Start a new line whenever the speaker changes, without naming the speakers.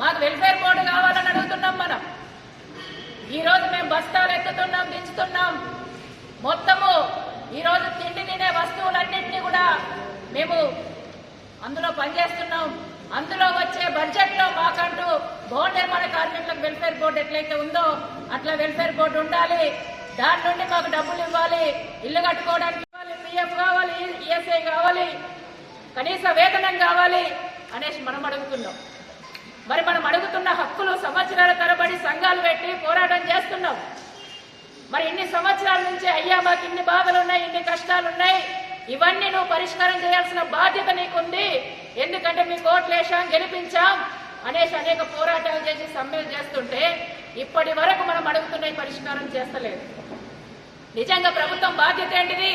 మాకు welfare board కావాలని అడుగుతున్నాం. మనం ఈరోజు మేము బస్తాలు ఎత్తుతున్నాం, దించుతున్నాం. మొత్తము ఈరోజు తిండి తినే వస్తువులన్నింటినీ కూడా మేము అందులో పనిచేస్తున్నాం. అందులో వచ్చే బడ్జెట్లో మాకంటూ భవన నిర్మాణ కార్మికులకు వెల్ఫేర్ బోర్డు ఎట్లయితే ఉందో అట్లా వెల్ఫేర్ బోర్డు ఉండాలి. దాని నుండి మాకు డబ్బులు ఇవ్వాలి, ఇల్లు కట్టుకోవడానికి ఇవ్వాలి, పిఎఫ్ కావాలి, ఈఎస్ఐ కావాలి, కనీస వేతనం కావాలి అనేసి మనం అడుగుతున్నాం. మరి మనం అడుగుతున్న హక్కులు సంవత్సరాల తరబడి సంఘాలు పెట్టి పోరాటం చేస్తున్నాం. మరి ఇన్ని సంవత్సరాల నుంచి అయ్యా మాకు ఇన్ని బాధలున్నాయి, ఇన్ని కష్టాలున్నాయి, ఇవన్నీ నువ్వు పరిష్కారం చేయాల్సిన బాధ్యత నీకుంది. ఎందుకంటే మీ కోట్లు వేసాం, గెలిపించాం అనేసి అనేక పోరాటాలు చేసి సమ్మెలు చేస్తుంటే ఇప్పటి వరకు మనం అడుగుతున్న పరిష్కారం చేస్తలేదు. నిజంగా ప్రభుత్వం బాధ్యత ఏంటిది?